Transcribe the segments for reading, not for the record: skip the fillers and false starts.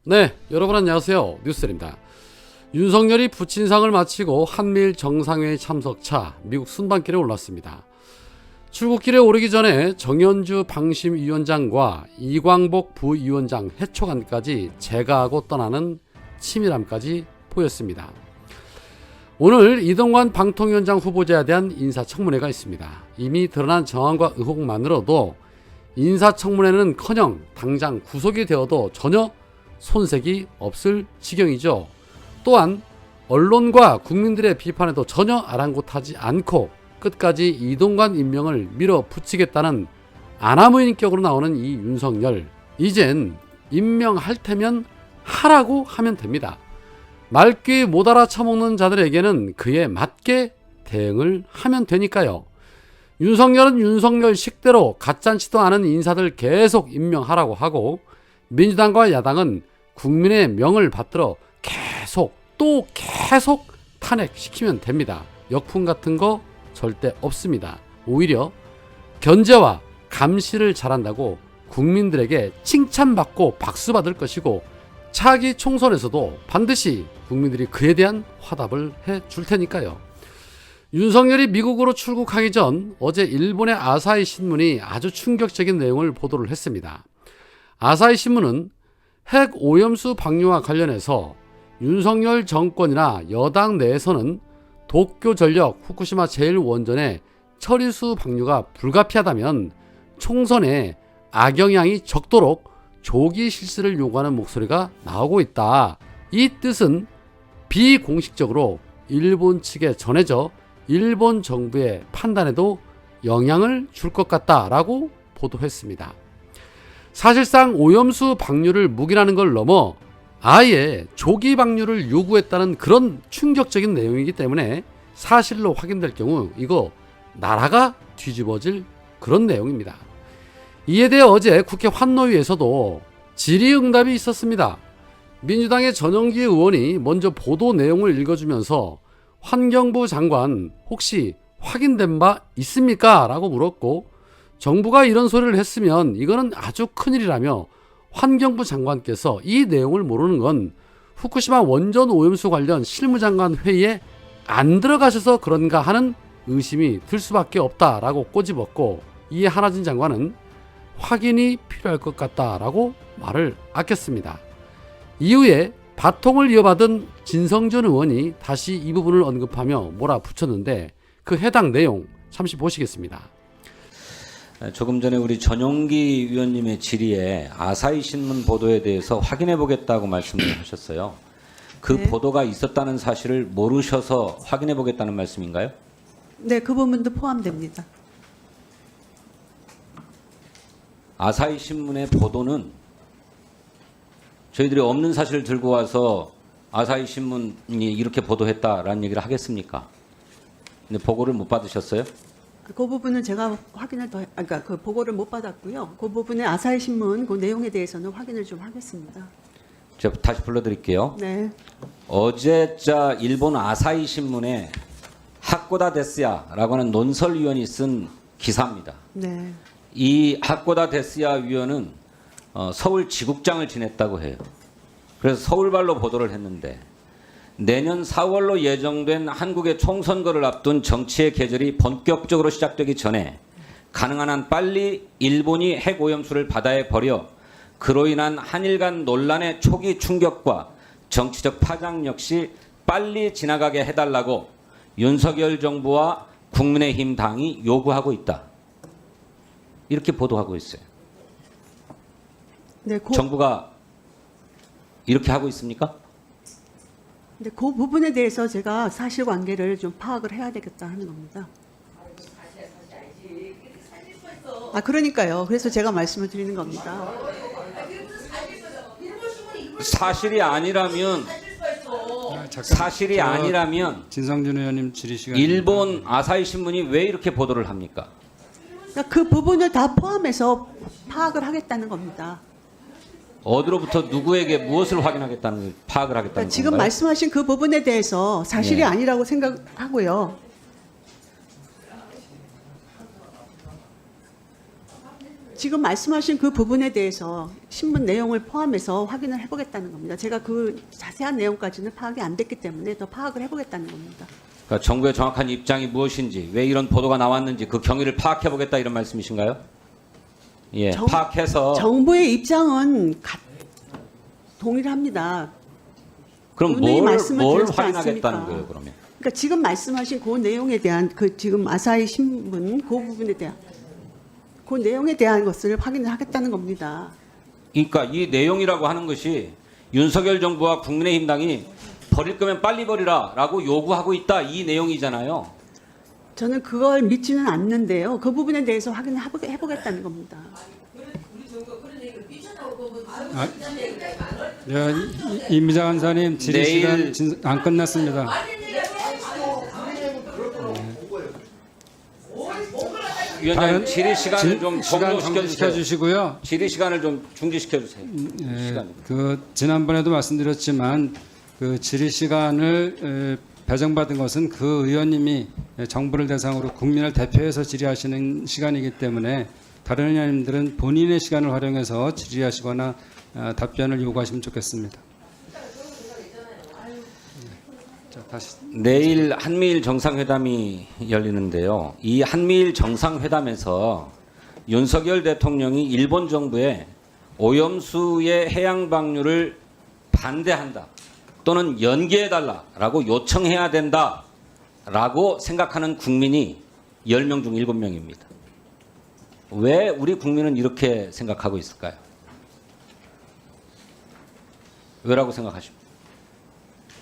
네, 여러분 안녕하세요. 뉴스입니다. 윤석열이 부친상을 마치고 한미일 정상회의 참석차 미국 순방길에 올랐습니다. 출국길에 오르기 전에 정연주 방심위원장과 이광복 부위원장 해촉안까지 제거하고 떠나는 치밀함까지 보였습니다. 오늘 이동관 방통위원장 후보자에 대한 인사청문회가 있습니다. 이미 드러난 정황과 의혹만으로도 인사청문회는커녕 당장 구속이 되어도 전혀 손색이 없을 지경이죠. 또한 언론과 국민들의 비판에도 전혀 아랑곳하지 않고 끝까지 이동관 임명을 밀어붙이겠다는 아나무인격으로 나오는 이 윤석열, 이젠 임명할 테면 하라고 하면 됩니다. 말귀 못 알아쳐먹는 자들에게는 그에 맞게 대응을 하면 되니까요. 윤석열은 윤석열 식대로 가짠치도 않은 인사들 계속 임명하라고 하고, 민주당과 야당은 국민의 명을 받들어 계속 탄핵시키면 됩니다. 역풍 같은 거 절대 없습니다. 오히려 견제와 감시를 잘한다고 국민들에게 칭찬받고 박수받을 것이고, 차기 총선에서도 반드시 국민들이 그에 대한 화답을 해줄 테니까요. 윤석열이 미국으로 출국하기 전 어제 일본의 아사히 신문이 아주 충격적인 내용을 보도를 했습니다. 아사히 신문은 핵 오염수 방류와 관련해서 윤석열 정권이나 여당 내에서는 도쿄전력 후쿠시마 제1원전의 처리수 방류가 불가피하다면 총선에 악영향이 적도록 조기 실시를 요구하는 목소리가 나오고 있다. 이 뜻은 비공식적으로 일본 측에 전해져 일본 정부의 판단에도 영향을 줄 것 같다라고 보도했습니다. 사실상 오염수 방류를 묵인하는 걸 넘어 아예 조기 방류를 요구했다는 그런 충격적인 내용이기 때문에 사실로 확인될 경우 이거 나라가 뒤집어질 그런 내용입니다. 이에 대해 어제 국회 환노위에서도 질의응답이 있었습니다. 민주당의 전용기 의원이 먼저 보도 내용을 읽어주면서 환경부 장관 혹시 확인된 바 있습니까? 라고 물었고, 정부가 이런 소리를 했으면 이거는 아주 큰일이라며 환경부 장관께서 이 내용을 모르는 건 후쿠시마 원전 오염수 관련 실무장관 회의에 안 들어가셔서 그런가 하는 의심이 들 수밖에 없다라고 꼬집었고, 이에 한화진 장관은 확인이 필요할 것 같다라고 말을 아꼈습니다. 이후에 바통을 이어받은 진성준 의원이 다시 이 부분을 언급하며 몰아붙였는데 그 해당 내용 잠시 보시겠습니다. 조금 전에 우리 전용기 위원님의 질의에 아사히 신문 보도에 대해서 확인해 보겠다고 말씀을 하셨어요. 그 네. 보도가 있었다는 사실을 모르셔서 확인해 보겠다는 말씀인가요? 네, 그 부분도 포함됩니다. 아사히 신문의 보도는 저희들이 없는 사실을 들고 와서 아사히 신문이 이렇게 보도했다라는 얘기를 하겠습니까? 근데 보고를 못 받으셨어요? 그 부분은 제가 그러니까 그 보고를 못 받았고요. 그 부분에 아사히 신문 그 내용에 대해서는 확인을 좀 하겠습니다. 제가 다시 불러드릴게요. 네. 어제자 일본 아사히 신문에 하코다 데스야라고 하는 논설위원이 쓴 기사입니다. 네. 이 하코다 데스야 위원은 서울 지국장을 지냈다고 해요. 그래서 서울발로 보도를 했는데, 내년 4월로 예정된 한국의 총선거를 앞둔 정치의 계절이 본격적으로 시작되기 전에 가능한 한 빨리 일본이 핵오염수를 바다에 버려 그로 인한 한일 간 논란의 초기 충격과 정치적 파장 역시 빨리 지나가게 해달라고 윤석열 정부와 국민의힘 당이 요구하고 있다. 이렇게 보도하고 있어요. 네, 정부가 이렇게 하고 있습니까? 근데 그 부분에 대해서 제가 사실관계를 좀 파악을 해야 되겠다 하는 겁니다. 그러니까요. 그래서 제가 말씀을 드리는 겁니다. 사실이 아니라면 진성준 의원님 질의 시간. 일본 아사히 신문이 왜 이렇게 보도를 합니까? 그러니까 그 부분을 다 포함해서 파악을 하겠다는 겁니다. 어디로부터 누구에게 무엇을 확인하겠다는 파악을 하겠다는 그러니까 지금 건가요? 말씀하신 그 부분에 대해서 사실이 네. 아니라고 생각하고요. 지금 말씀하신 그 부분에 대해서 신문 내용을 포함해서 확인을 해보겠다는 겁니다. 제가 그 자세한 내용까지는 파악이 안 됐기 때문에 더 파악을 해보겠다는 겁니다. 그러니까 정부의 정확한 입장이 무엇인지, 왜 이런 보도가 나왔는지 그 경위를 파악해보겠다 이런 말씀이신가요? 예, 파악해서. 정부의 입장은 동일합니다. 그럼 본인이 뭘 말씀을 드렸지 확인하겠다는 않습니까? 거예요, 그러면? 그러니까 지금 말씀하신 그 내용에 대한 그 지금 아사히 신문 그 부분에 대한 그 내용에 대한 것을 확인을 하겠다는 겁니다. 그러니까 이 내용이라고 하는 것이 윤석열 정부와 국민의힘당이 버릴 거면 빨리 버리라라고 요구하고 있다, 이 내용이잖아요. 저는 그걸 믿지는 않는데요. 그 부분에 대해서 확인을 해보겠다는 겁니다. 임미자 간사님 질의 내일- 시간 안 끝났습니다. 위원장님, 질의 시간을 좀 시간 종료시켜 정지시켜 주세요. 주시고요. 질의 시간을 좀 중지시켜 주세요. 시간. 그 지난번에도 말씀드렸지만 그 질의 시간을 배정받은 것은 그 의원님이 정부를 대상으로 국민을 대표해서 질의하시는 시간이기 때문에 다른 의원님들은 본인의 시간을 활용해서 질의하시거나 답변을 요구하시면 좋겠습니다. 자, 다시. 내일 한미일 정상회담이 열리는데요. 이 한미일 정상회담에서 윤석열 대통령이 일본 정부에 오염수의 해양 방류를 반대한다 또는 연기해달라라고 요청해야 된다라고 생각하는 국민이 10명 중 7명입니다. 왜 우리 국민은 이렇게 생각하고 있을까요? 왜라고 생각하십니까?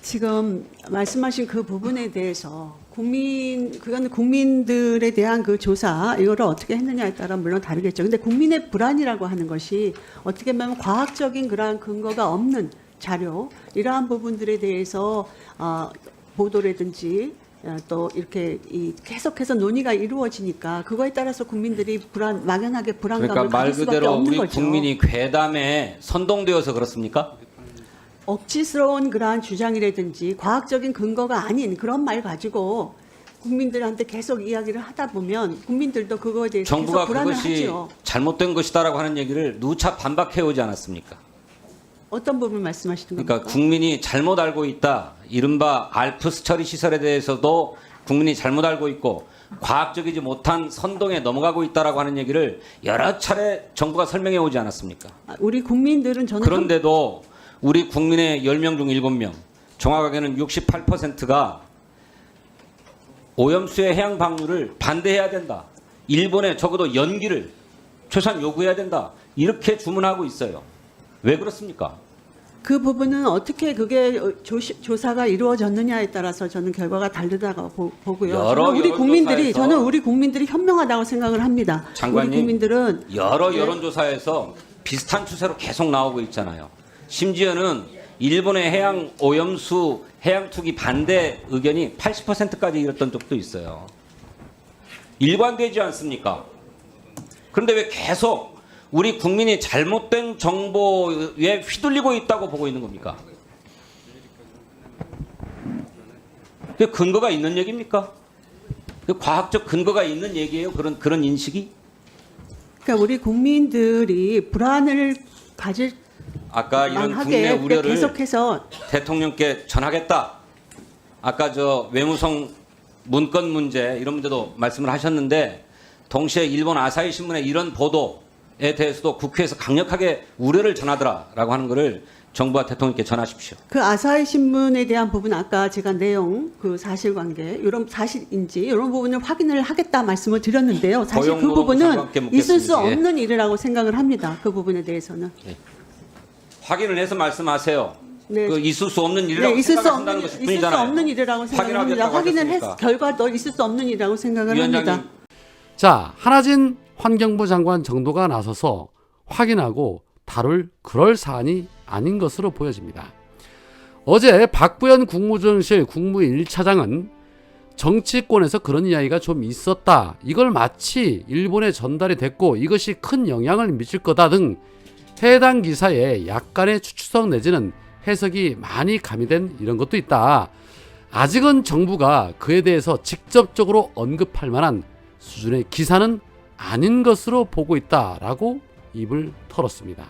지금 말씀하신 그 부분에 대해서 그건 국민들에 대한 그 조사 이거를 어떻게 했느냐에 따라 물론 다르겠죠. 근데 국민의 불안이라고 하는 것이 어떻게 보면 과학적인 그러한 근거가 없는 자료 이러한 부분들에 대해서 보도라든지 또 이렇게 계속해서 논의가 이루어지니까 그거에 따라서 국민들이 막연하게 불안감을 그러니까 말 가질 수밖에 그대로 없는 우리 거죠. 국민이 괴담에 선동되어서 그렇습니까? 억지스러운 그러한 주장이라든지 과학적인 근거가 아닌 그런 말 가지고 국민들한테 계속 이야기를 하다 보면 국민들도 그거에 대해서 정부가 계속 불안을 그것이 하죠. 잘못된 것이다라고 하는 얘기를 누차 반박해 오지 않았습니까? 어떤 부분 말씀하시는 그러니까 겁니까? 국민이 잘못 알고 있다. 이른바 알프스 처리 시설에 대해서도 국민이 잘못 알고 있고 과학적이지 못한 선동에 넘어가고 있다라고 하는 얘기를 여러 차례 정부가 설명해 오지 않았습니까? 우리 국민들은 저는 그런데도 우리 국민의 10명 중 7명, 정확하게는 68%가 오염수의 해양 방류를 반대해야 된다. 일본에 적어도 연기를 최소한 요구해야 된다. 이렇게 주문하고 있어요. 왜 그렇습니까? 그 부분은 어떻게 그게 조사가 이루어졌느냐에 따라서 저는 결과가 다르다고 보고요. 여러 저는 우리 국민들이 현명하다고 생각을 합니다. 장관님, 우리 국민들은 여러 여론조사에서 비슷한 추세로 계속 나오고 있잖아요. 심지어는 일본의 해양 오염수 해양 투기 반대 의견이 80%까지 이뤘던 적도 있어요. 일관되지 않습니까? 그런데 왜 계속 우리 국민이 잘못된 정보에 휘둘리고 있다고 보고 있는 겁니까? 그게 근거가 있는 얘기입니까? 그 과학적 근거가 있는 얘기예요? 그런 인식이? 그러니까 우리 국민들이 불안을 가질 아까 이런 국내 만하게 우려를 계속해서 대통령께 전하겠다. 아까 저 외무성 문건 문제 이런 문제도 말씀을 하셨는데 동시에 일본 아사히 신문의 이런 보도에 대해서도 국회에서 강력하게 우려를 전하더라라고 하는 것을 정부와 대통령께 전하십시오. 그 아사히 신문에 대한 부분 아까 제가 내용 그 사실관계 이런 사실인지 이런 부분을 확인을 하겠다 말씀을 드렸는데요. 사실 그 고용노동부 부분은 장관께 있을 수 묻겠습니다. 예. 없는 일이라고 생각을 합니다. 그 부분에 대해서는. 확인을 해서 말씀하세요. 네. 그 있을 수 없는 일이라고 네, 있을 수 생각한다는 없는 것이 있을 수 뿐이잖아요. 없는 일이라고 생각을 합니다. 확인하겠다고 확인을 하셨으니까. 결과도 있을 수 없는 일이라고 생각을 위원장님, 합니다. 자, 한하진 환경부 장관 정도가 나서서 확인하고 다룰 그럴 사안이 아닌 것으로 보여집니다. 어제 박부현 국무조정실 국무 1차장은 정치권에서 그런 이야기가 좀 있었다. 이걸 마치 일본에 전달이 됐고 이것이 큰 영향을 미칠 거다 등 해당 기사에 약간의 추측성 내지는 해석이 많이 가미된 이런 것도 있다. 아직은 정부가 그에 대해서 직접적으로 언급할 만한 수준의 기사는 아닌 것으로 보고 있다라고 입을 털었습니다.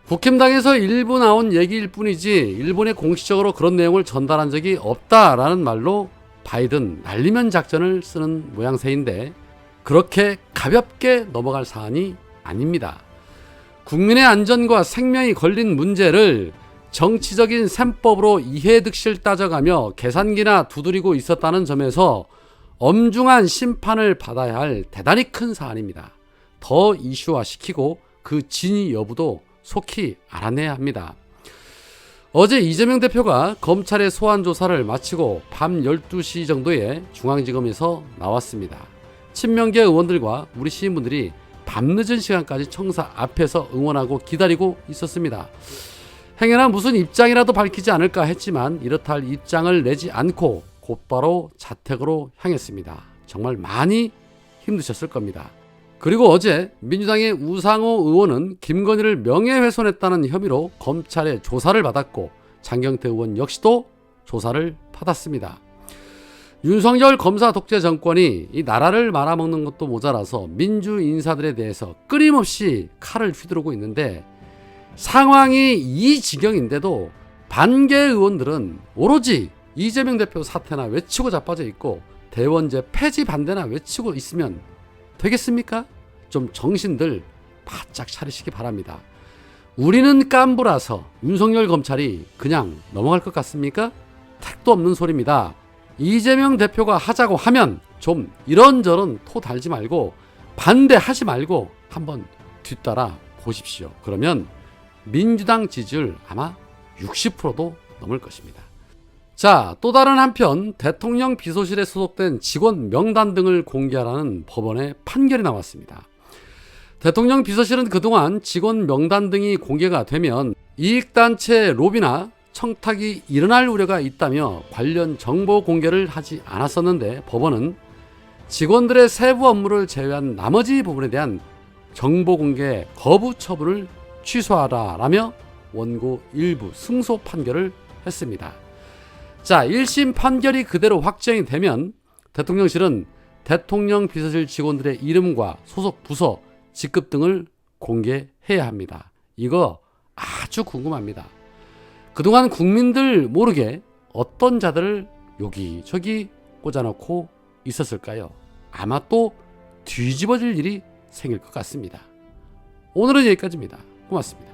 국힘당에서 일부 나온 얘기일 뿐이지 일본에 공식적으로 그런 내용을 전달한 적이 없다라는 말로 바이든 날리면 작전을 쓰는 모양새인데 그렇게 가볍게 넘어갈 사안이 아닙니다. 국민의 안전과 생명이 걸린 문제를 정치적인 셈법으로 이해득실 따져가며 계산기나 두드리고 있었다는 점에서 엄중한 심판을 받아야 할 대단히 큰 사안입니다. 더 이슈화시키고 그 진위 여부도 속히 알아내야 합니다. 어제 이재명 대표가 검찰의 소환 조사를 마치고 밤 12시 정도에 중앙지검에서 나왔습니다. 친명계 의원들과 우리 시민분들이 밤늦은 시간까지 청사 앞에서 응원하고 기다리고 있었습니다. 행여나 무슨 입장이라도 밝히지 않을까 했지만 이렇다 할 입장을 내지 않고 곧바로 자택으로 향했습니다. 정말 많이 힘드셨을 겁니다. 그리고 어제 민주당의 우상호 의원은 김건희를 명예훼손했다는 혐의로 검찰의 조사를 받았고 장경태 의원 역시도 조사를 받았습니다. 윤석열 검사 독재 정권이 이 나라를 말아먹는 것도 모자라서 민주 인사들에 대해서 끊임없이 칼을 휘두르고 있는데 상황이 이 지경인데도 반개 의원들은 오로지 이재명 대표 사퇴나 외치고 자빠져 있고 대원제 폐지 반대나 외치고 있으면 되겠습니까? 좀 정신들 바짝 차리시기 바랍니다. 우리는 깐부라서 윤석열 검찰이 그냥 넘어갈 것 같습니까? 택도 없는 소리입니다. 이재명 대표가 하자고 하면 좀 이런저런 토 달지 말고 반대하지 말고 한번 뒤따라 보십시오. 그러면 민주당 지지율 아마 60%도 넘을 것입니다. 자, 또 다른 한편 대통령 비서실에 소속된 직원 명단 등을 공개하라는 법원의 판결이 나왔습니다. 대통령 비서실은 그동안 직원 명단 등이 공개가 되면 이익단체 로비나 청탁이 일어날 우려가 있다며 관련 정보 공개를 하지 않았었는데 법원은 직원들의 세부 업무를 제외한 나머지 부분에 대한 정보 공개 거부 처분을 취소하라라며 원고 일부 승소 판결을 했습니다. 자, 1심 판결이 그대로 확정이 되면 대통령실은 대통령 비서실 직원들의 이름과 소속 부서, 직급 등을 공개해야 합니다. 이거 아주 궁금합니다. 그동안 국민들 모르게 어떤 자들을 여기저기 꽂아놓고 있었을까요? 아마 또 뒤집어질 일이 생길 것 같습니다. 오늘은 여기까지입니다. 고맙습니다.